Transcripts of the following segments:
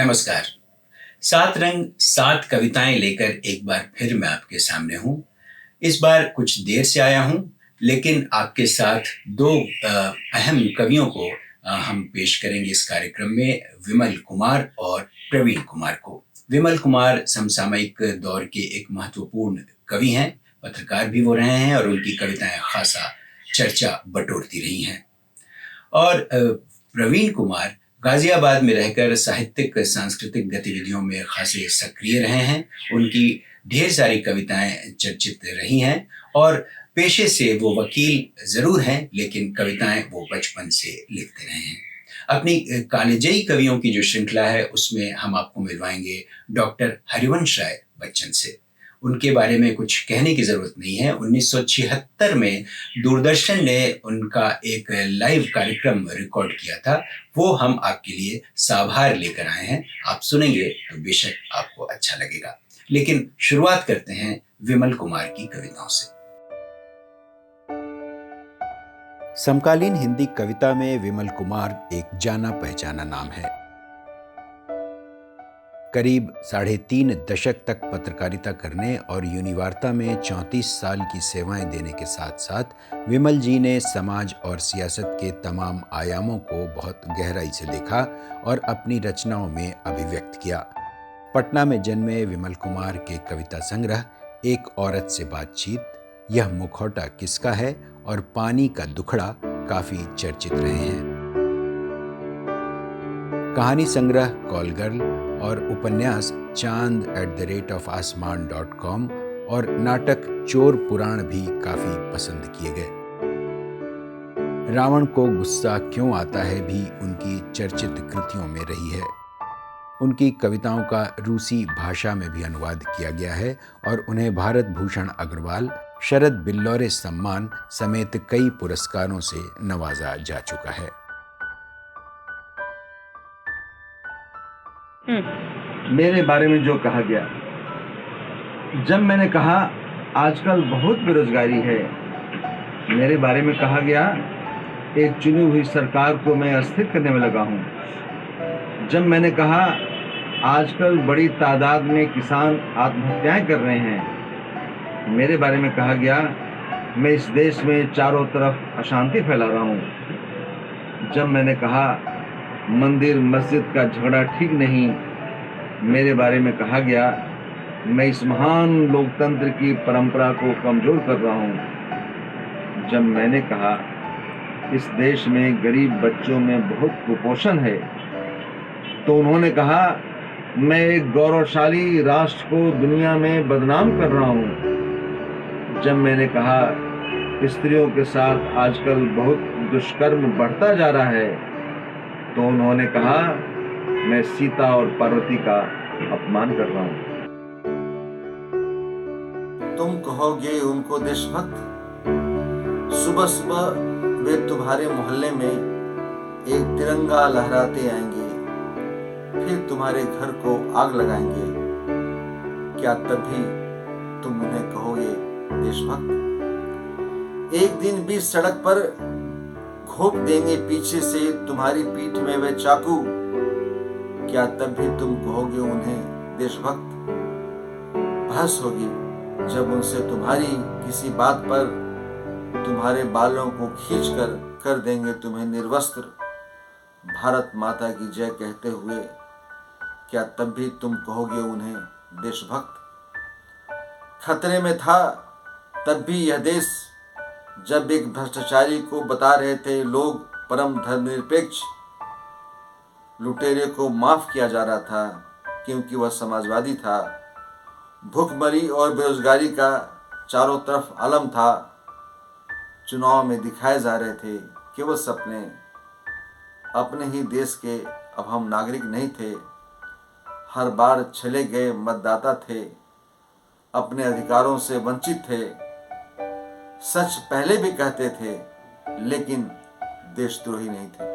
नमस्कार। सात रंग सात कविताएं लेकर एक बार फिर मैं आपके सामने हूँ। इस बार कुछ देर से आया हूँ, लेकिन आपके साथ दो अहम कवियों को हम पेश करेंगे इस कार्यक्रम में, विमल कुमार और प्रवीण कुमार को। विमल कुमार समसामयिक दौर के एक महत्वपूर्ण कवि हैं, पत्रकार भी वो रहे हैं और उनकी कविताएं खासा चर्चा बटोरती रही हैं। और प्रवीण कुमार गाजियाबाद में रहकर साहित्यिक सांस्कृतिक गतिविधियों में खासे सक्रिय रहे हैं। उनकी ढेर सारी कविताएं चर्चित रही हैं और पेशे से वो वकील जरूर हैं, लेकिन कविताएं वो बचपन से लिखते रहे हैं। अपनी कालेजई कवियों की जो श्रृंखला है उसमें हम आपको मिलवाएंगे डॉक्टर हरिवंश राय बच्चन से। उनके बारे में कुछ कहने की जरूरत नहीं है। 1976 में दूरदर्शन ने उनका एक लाइव कार्यक्रम रिकॉर्ड किया था, वो हम आपके लिए साभार लेकर आए हैं। आप सुनेंगे तो बेशक आपको अच्छा लगेगा। लेकिन शुरुआत करते हैं विमल कुमार की कविताओं से। समकालीन हिंदी कविता में विमल कुमार एक जाना पहचाना नाम है। करीब 3.5 दशक तक पत्रकारिता करने और यूनिवार्ता में 34 साल की सेवाएं देने के साथ साथ विमल जी ने समाज और सियासत के तमाम आयामों को बहुत गहराई से देखा और अपनी रचनाओं में अभिव्यक्त किया। पटना में जन्मे विमल कुमार के कविता संग्रह एक औरत से बातचीत, यह मुखौटा किसका है और पानी का दुखड़ा काफी चर्चित रहे हैं। कहानी संग्रह कॉल गर्ल और उपन्यास chand@आसमान.com और नाटक चोर पुराण भी काफी पसंद किए गए। रावण को गुस्सा क्यों आता है भी उनकी चर्चित कृतियों में रही है। उनकी कविताओं का रूसी भाषा में भी अनुवाद किया गया है और उन्हें भारत भूषण अग्रवाल, शरद बिल्लौरे सम्मान समेत कई पुरस्कारों से नवाजा जा चुका है। मेरे बारे में जो कहा गया, जब मैंने कहा आजकल बहुत बेरोजगारी है, मेरे बारे में कहा गया एक चुनी हुई सरकार को मैं अस्थिर करने में लगा हूँ। जब मैंने कहा आजकल बड़ी तादाद में किसान आत्महत्याएं कर रहे हैं, मेरे बारे में कहा गया मैं इस देश में चारों तरफ अशांति फैला रहा हूँ। जब मैंने कहा मंदिर मस्जिद का झगड़ा ठीक नहीं, मेरे बारे में कहा गया मैं इस महान लोकतंत्र की परंपरा को कमजोर कर रहा हूँ। जब मैंने कहा इस देश में गरीब बच्चों में बहुत कुपोषण है, तो उन्होंने कहा मैं एक गौरवशाली राष्ट्र को दुनिया में बदनाम कर रहा हूँ। जब मैंने कहा स्त्रियों के साथ आजकल बहुत दुष्कर्म बढ़ता जा रहा है, तो उन्होंने कहा मैं सीता और पार्वती का अपमान कर रहा हूँ। तुम कहोगे उनको देशभक्त, सुबह सुबह वे तुम्हारे मोहल्ले में एक तिरंगा लहराते आएंगे, फिर तुम्हारे घर को आग लगाएंगे। क्या तभी तुम उन्हें कहोगे देशभक्त? एक दिन भी सड़क पर घोंप देंगे पीछे से तुम्हारी पीठ में वे चाकू, क्या तब भी तुम कहोगे उन्हें देशभक्त? बहस होगी जब उनसे तुम्हारी किसी बात पर, तुम्हारे बालों को खींचकर कर देंगे तुम्हें निर्वस्त्र, भारत माता की जय कहते हुए, क्या तब भी तुम कहोगे उन्हें देशभक्त? खतरे में था तब भी यह देश, जब एक भ्रष्टाचारी को बता रहे थे लोग परम धर्मनिरपेक्ष, लुटेरे को माफ किया जा रहा था क्योंकि वह समाजवादी था। भूखमरी और बेरोजगारी का चारों तरफ आलम था। चुनाव में दिखाए जा रहे थे केवल सपने, अपने ही देश के अब हम नागरिक नहीं थे। हर बार चले गए मतदाता थे, अपने अधिकारों से वंचित थे। सच पहले भी कहते थे लेकिन देशद्रोही नहीं थे।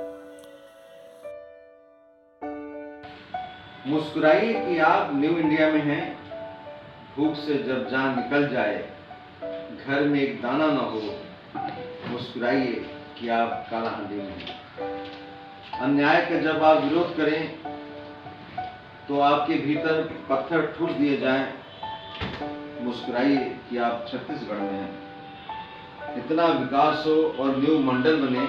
मुस्कुराइए कि आप न्यू इंडिया में हैं। भूख से जब जान निकल जाए, घर में एक दाना न हो, मुस्कुराइए कि आप कालाहांडी में हैं। अन्याय का जब आप विरोध करें, तो आपके भीतर पत्थर ठूस दिए जाएं। मुस्कुराइए कि आप छत्तीसगढ़ में हैं। इतना विकास हो और न्यू मंडल बने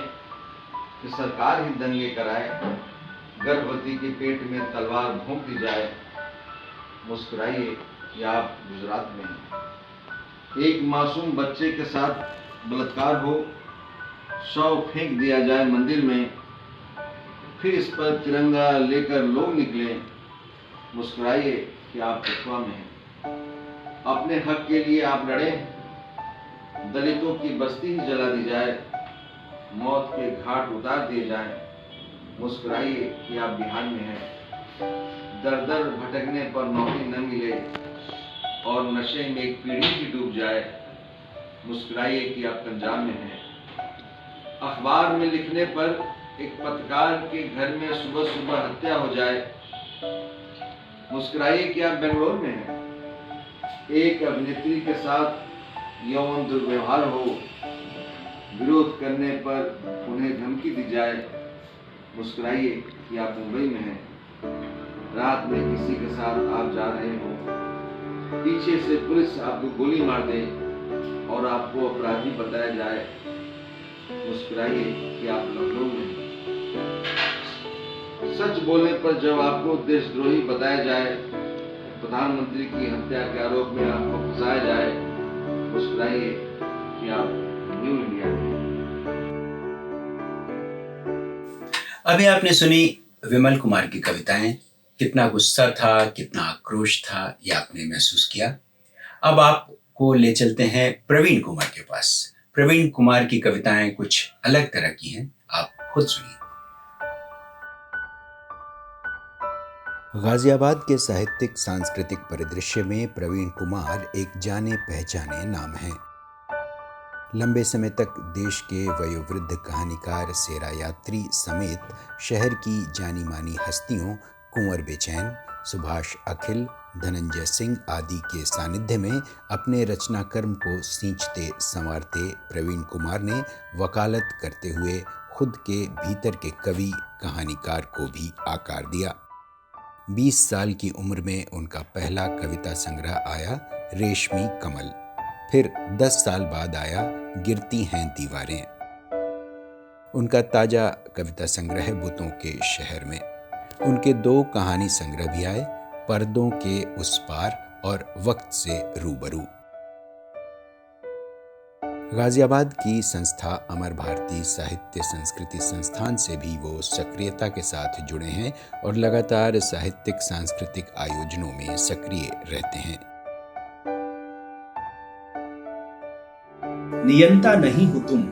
कि सरकार ही दंगे कराए, गर्भवती के पेट में तलवार भोंक दी जाए। मुस्कुराइए कि आप गुजरात में हैं। एक मासूम बच्चे के साथ बलात्कार हो, शव फेंक दिया जाए मंदिर में, फिर इस पर तिरंगा लेकर लोग निकले। मुस्कुराइए कि आप कठुआ में हैं। अपने हक के लिए आप लड़े, दलितों की बस्ती ही जला दी जाए, मौत के घाट उतार दिए जाएं। मुस्कुराइए कि आप बिहार में हैं। दर दर भटकने पर नौकरी न मिले और नशे में एक पीढ़ी ही डूब जाए। मुस्कुराइए कि आप पंजाब में हैं। अखबार में लिखने पर एक पत्रकार के घर में सुबह सुबह हत्या हो जाए। मुस्कुराइए कि आप बेंगलोर में हैं। एक अभिनेत्री के साथ यौन दुर्व्यवहार हो, विरोध करने पर उन्हें धमकी दी जाए। मुस्कुराइए कि आप मुंबई में हैं। रात में किसी के साथ आप जा रहे हो, पीछे से पुलिस आपको गोली मार दे और आपको अपराधी बताया जाए। मुस्कुराइए कि आप लखनऊ में हैं। सच बोलने पर जब आपको देशद्रोही बताया जाए, प्रधानमंत्री की हत्या के आरोप में आपको फंसाया जाए। मुस्कुराइए कि आप न्यू इंडिया में हैं। अभी आपने सुनी विमल कुमार की कविताएं। कितना गुस्सा था, कितना आक्रोश था, ये आपने महसूस किया। अब आपको ले चलते हैं प्रवीण कुमार के पास। प्रवीण कुमार की कविताएं कुछ अलग तरह की हैं, आप खुद सुनिए। गाजियाबाद के साहित्यिक सांस्कृतिक परिदृश्य में प्रवीण कुमार एक जाने पहचाने नाम हैं। लंबे समय तक देश के वयोवृद्ध कहानीकार सेरा यात्री समेत शहर की जानी मानी हस्तियों कुंवर बेचैन, सुभाष अखिल, धनंजय सिंह आदि के सानिध्य में अपने रचनाकर्म को सींचते संवारते प्रवीण कुमार ने वकालत करते हुए खुद के भीतर के कवि कहानीकार को भी आकार दिया। 20 साल की उम्र में उनका पहला कविता संग्रह आया रेशमी कमल। फिर 10 साल बाद आया गिरती हैं दीवारें। उनका ताजा कविता संग्रह बुतों के शहर में। उनके 2 कहानी संग्रह भी आए, पर्दों के उस पार और वक्त से रूबरू। गाजियाबाद की संस्था अमर भारती साहित्य संस्कृति संस्थान से भी वो सक्रियता के साथ जुड़े हैं और लगातार साहित्यिक सांस्कृतिक आयोजनों में सक्रिय रहते हैं। नियंता नहीं हो तुम।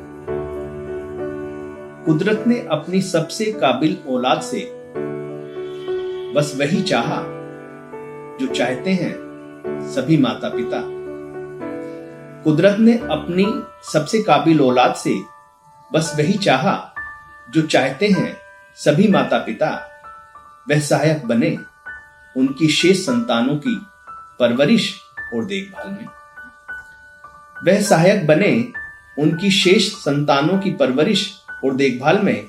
कुदरत ने अपनी सबसे काबिल औलाद से बस वही चाहा जो चाहते हैं सभी माता पिता। कुदरत ने अपनी सबसे काबिल औलाद से बस वही चाहा जो चाहते हैं सभी माता पिता। वह सहायक बने उनकी शेष संतानों की परवरिश और देखभाल में। वह सहायक बने उनकी शेष संतानों की परवरिश और देखभाल में।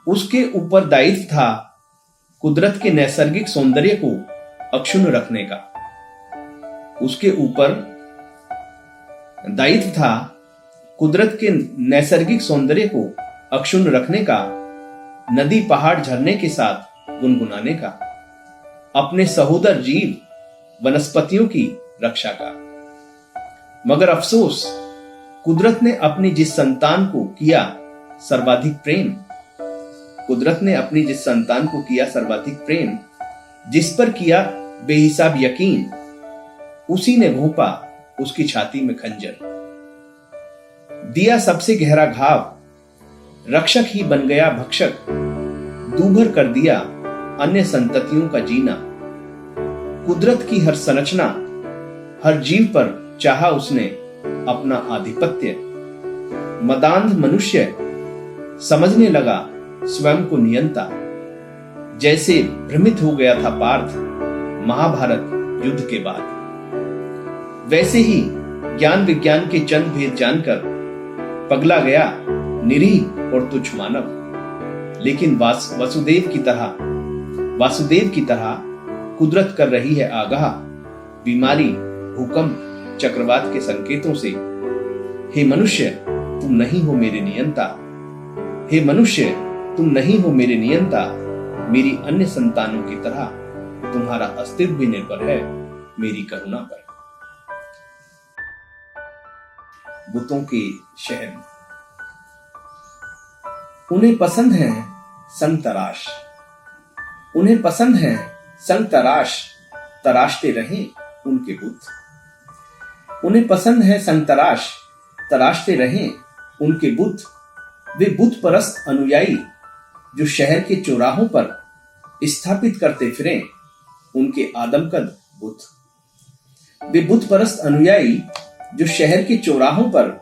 उसके ऊपर दायित्व था कुदरत के नैसर्गिक सौंदर्य को अक्षुण्ण रखने का। उसके ऊपर दायित्व था कुदरत के नैसर्गिक सौंदर्य को अक्षुण्ण रखने का, नदी पहाड़ झरने के साथ गुनगुनाने का, अपने सहोदर जीव वनस्पतियों की रक्षा का। मगर अफसोस, कुदरत ने अपनी जिस संतान को किया सर्वाधिक प्रेम, कुदरत ने अपनी जिस संतान को किया सर्वाधिक प्रेम, जिस पर किया बेहिसाब यकीन, उसी ने घोंपा उसकी छाती में खंजर। दिया सबसे गहरा घाव, रक्षक ही बन गया भक्षक, दूभर कर दिया अन्य संततियों का जीना। कुदरत की हर संरचना, हर जीव पर चाहा उसने अपना आधिपत्य। मदांध मनुष्य समझने लगा स्वयं को नियंता। जैसे भ्रमित हो गया था पार्थ महाभारत युद्ध के बाद, वैसे ही ज्ञान विज्ञान के चंद भेद जानकर पगला गया निरीह और तुच्छ मानव। लेकिन वसुदेव की तरह वासुदेव की तरह कुदरत कर रही है आगाह बीमारी, भूकंप, चक्रवात के संकेतों से। हे मनुष्य, तुम नहीं हो मेरे नियंता। हे मनुष्य, तुम नहीं हो मेरे नियंता। मेरी अन्य संतानों की तरह तुम्हारा अस्तित्व भी निर्भर है मेरी करुणा पर। बुतों के शहर में उन्हें पसंद है संग तराश, उन्हें पसंद है संग तराश, तराशते रहें उनके बुत। उन्हें पसंद है संग तराश, तराशते रहें उनके बुत। वे बुत परस्त अनुयायी जो शहर के चौराहों पर स्थापित करते फिरें उनके आदमकद बुत। वे बुत परस्त अनुयायी जो शहर के चौराहों पर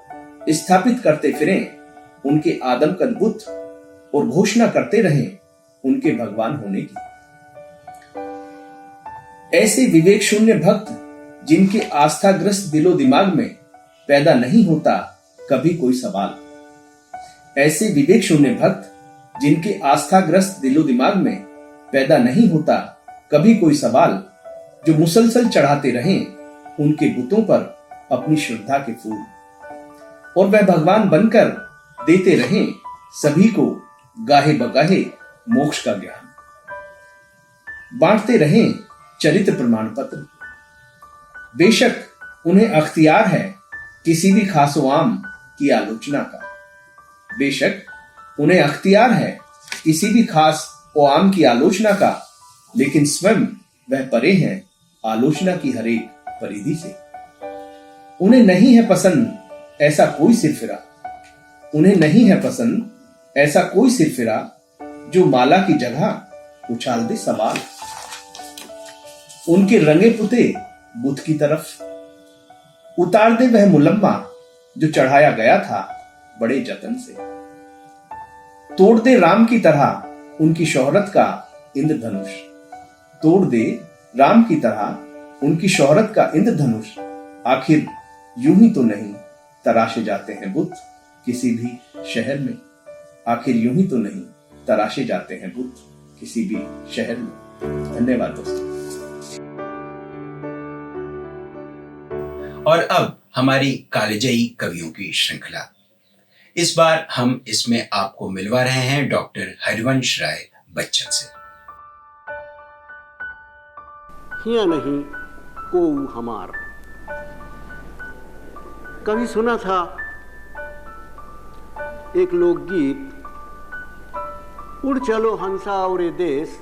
स्थापित करते फिरें उनके आदमकद बुत और घोषणा करते रहें उनके भगवान होने की। ऐसे विवेक शून्य भक्त जिनके आस्थाग्रस्त दिलो दिमाग में पैदा नहीं होता कभी कोई सवाल। ऐसे विवेक शून्य भक्त जिनके आस्थाग्रस्त दिलो दिमाग में पैदा नहीं होता कभी कोई सवाल, जो मुसलसल चढ़ाते रहें उनके बुतों पर अपनी श्रद्धा के फूल और वह भगवान बनकर देते रहें सभी को गाहे बगाहे मोक्ष का ज्ञान। बांटते रहें चरित्र प्रमाण पत्र। बेशक उन्हें अख्तियार है किसी भी खासो आम की आलोचना का। बेशक उन्हें अख्तियार है किसी भी खास ओ आम की आलोचना का, लेकिन स्वयं वह परे हैं आलोचना की हरेक परिधि से। उन्हें नहीं है पसंद ऐसा कोई सिरफिरा, उन्हें नहीं है पसंद ऐसा कोई सिरफिरा जो माला की जगह उछाल दे सवाल। उनके रंगे पुते बुत की तरफ उतार दे वह मुलम्मा जो चढ़ाया गया था बड़े जतन से। तोड़ दे राम की तरह उनकी शोहरत का इंद्रधनुष, तोड़ दे राम की तरह उनकी शोहरत का इंद्रधनुष। आखिर यूं ही तो नहीं तराशे जाते हैं बुत किसी भी शहर में। आखिर यूं ही तो नहीं तराशे जाते हैं बुत किसी भी शहर में। धन्यवाद दोस्तों। और अब हमारी कालजयी कवियों की श्रृंखला। इस बार हम इसमें आपको मिलवा रहे हैं डॉक्टर हरिवंश राय बच्चन से। हिया नहीं को हमार। कभी सुना था एक लोकगीत, उड़ चलो हंसा उड़े देश,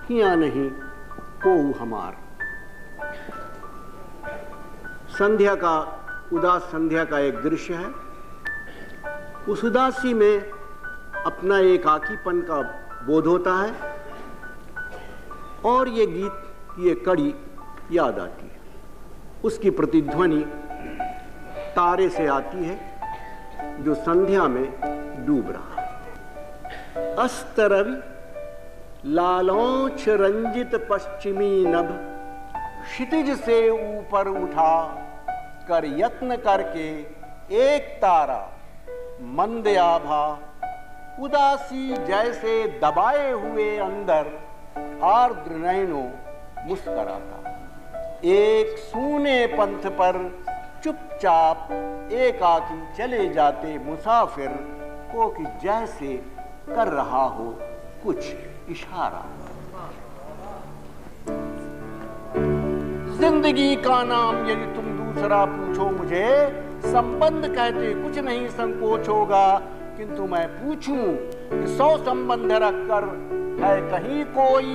हिया नहीं को हमार। संध्या का, उदास संध्या का एक दृश्य है। उस उदासी में अपना एकाकीपन का बोध होता है और ये गीत, ये कड़ी याद आती है। उसकी प्रतिध्वनि तारे से आती है जो संध्या में डूब रहा है। अस्तरवि लालोंच रंजित पश्चिमी नभ, क्षितिज से ऊपर उठा कर यत्न करके एक तारा मंद आभा, उदासी जैसे दबाए हुए अंदर आर्द्र नयनों मुस्कराता। एक सूने पंथ पर चुपचाप एकाकी चले जाते मुसाफिर को कि जैसे कर रहा हो कुछ इशारा। जिंदगी का नाम यदि तुम दूसरा पूछो मुझे, संबंध कहते कुछ नहीं संकोच होगा, किंतु मैं पूछूं कि 100 संबंध रखकर है कहीं कोई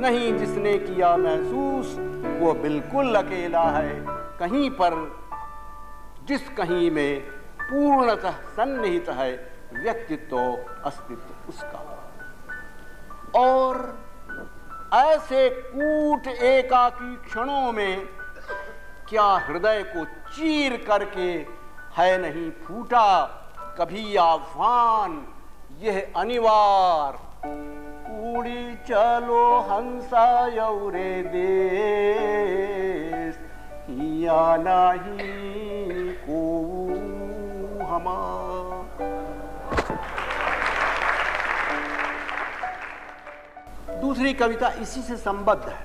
नहीं जिसने किया महसूस वो बिल्कुल अकेला है कहीं पर, जिस कहीं में पूर्णतः सन्निहित है व्यक्तित्व अस्तित्व उसका। और ऐसे कूट एकाकी क्षणों में क्या हृदय को चीर करके है नहीं फूटा कभी आह्वान यह अनिवार्य, उड़ी चलो हंसा यौरे देश, या नहीं को हमार। दूसरी कविता इसी से संबद्ध है।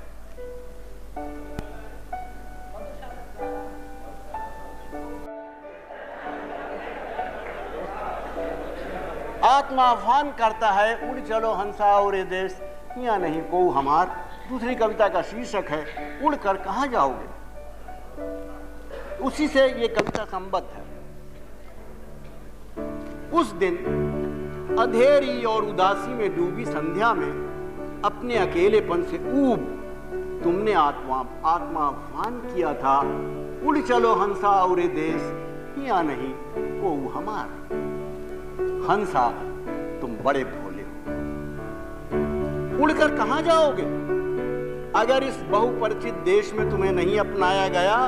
आत्मा आह्वान करता है, उड़ चलो हंसा और ये देश, यहाँ नहीं को हमार। दूसरी कविता का शीर्षक है उड़ कर कहाँ जाओगे। उसी से ये कविता संबद्ध है। उस दिन अंधेरी और उदासी में डूबी संध्या में अपने अकेलेपन से ऊब तुमने आत्मा आह्वान किया था, उड़ चलो हंसा और ये देश, यहाँ नहीं को हमार। हंसा तुम बड़े भोले हो, उड़कर कहां जाओगे। अगर इस बहुपरिचित देश में तुम्हें नहीं अपनाया गया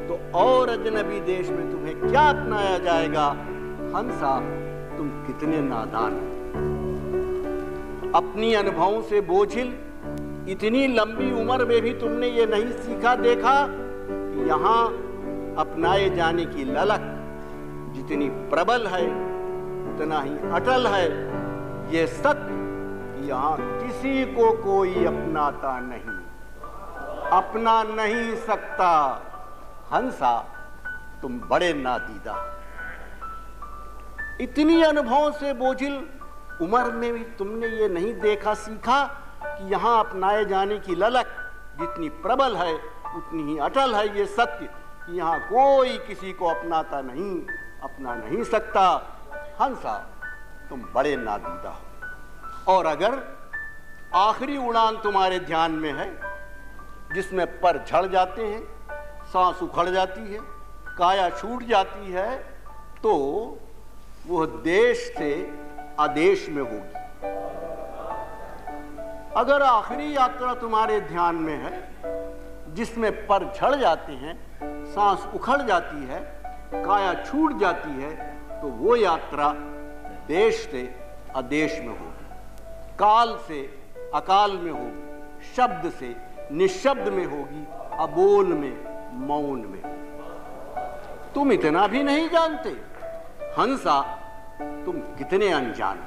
तो और अजनबी देश में तुम्हें क्या अपनाया जाएगा। हंसा तुम कितने नादान हो। अपनी अनुभवों से बोझिल इतनी लंबी उम्र में भी तुमने ये नहीं सीखा देखा कि यहां अपनाए जाने की ललक जितनी प्रबल है उतना ही अटल है। ये सत्य कि यहाँ किसी को कोई अपनाता नहीं, अपना नहीं सकता। हंसा तुम बड़े नादीदा। इतनी अनुभवों से बोझिल उम्र में भी तुमने ये नहीं देखा सीखा कि यहाँ अपनाए जाने की ललक जितनी प्रबल है उतनी ही अटल है। ये सत्य कि यहाँ कोई किसी को अपनाता नहीं, अपना नहीं सकता। हंसा तुम बड़े नादीदा हो। और अगर आखिरी उड़ान तुम्हारे ध्यान में है जिसमें पर झड़ जाते हैं, सांस उखड़ जाती है, काया छूट जाती है, तो वह देश से आदेश में होगी। अगर आखिरी यात्रा तुम्हारे ध्यान में है जिसमें पर झड़ जाते हैं, सांस उखड़ जाती है, काया छूट जाती है, तो वो यात्रा देश से आदेश में होगी, काल से अकाल में होगी, शब्द से निशब्द में होगी, अबोल में, मौन में। तुम इतना भी नहीं जानते हंसा, तुम कितने अनजान।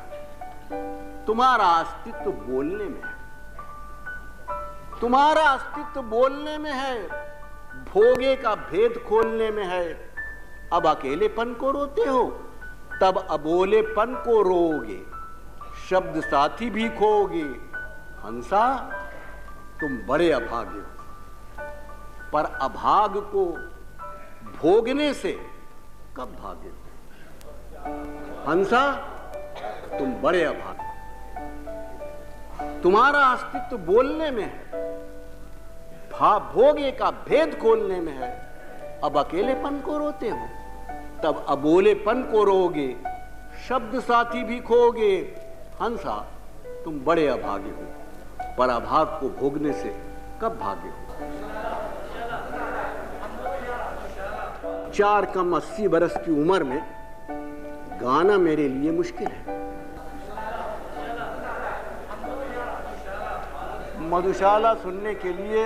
तुम्हारा अस्तित्व बोलने में है, तुम्हारा अस्तित्व बोलने में है, भोगे का भेद खोलने में है। अब अकेलेपन को रोते हो, तब अबोलेपन को रोओगे, शब्द साथी भी खोओगे। हंसा तुम बड़े अभागे हो, पर अभाग को भोगने से कब भागे हो। हंसा तुम बड़े अभागे। तुम्हारा अस्तित्व बोलने में है, भोगे का भेद खोलने में है। अब अकेलेपन को रोते हो, तब अबोलेपन को रोगे, शब्द साथी भी खोगे। हंसा तुम बड़े अभागे हो, पर अभाग को भोगने से कब भागे हो। 4 कम 80 बरस की उम्र में गाना मेरे लिए मुश्किल है। मधुशाला सुनने के लिए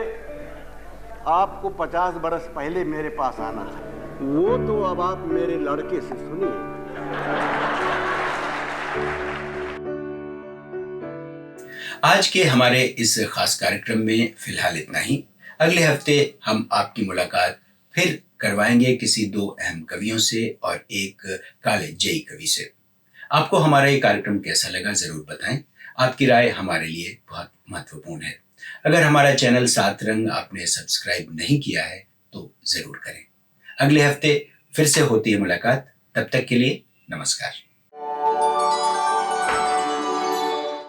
आपको 50 बरस पहले मेरे पास आना था, वो तो अब आप मेरे लड़के से सुनिए। आज के हमारे इस खास कार्यक्रम में फिलहाल इतना ही। अगले हफ्ते हम आपकी मुलाकात फिर करवाएंगे किसी 2 अहम कवियों से और एक कॉलेज जेई कवि से। आपको हमारा ये कार्यक्रम कैसा लगा जरूर बताएं। आपकी राय हमारे लिए बहुत महत्वपूर्ण है। अगर हमारा चैनल 7 रंग आपने सब्सक्राइब नहीं किया है तो जरूर करें। अगले हफ्ते फिर से होती है मुलाकात। तब तक के लिए नमस्कार।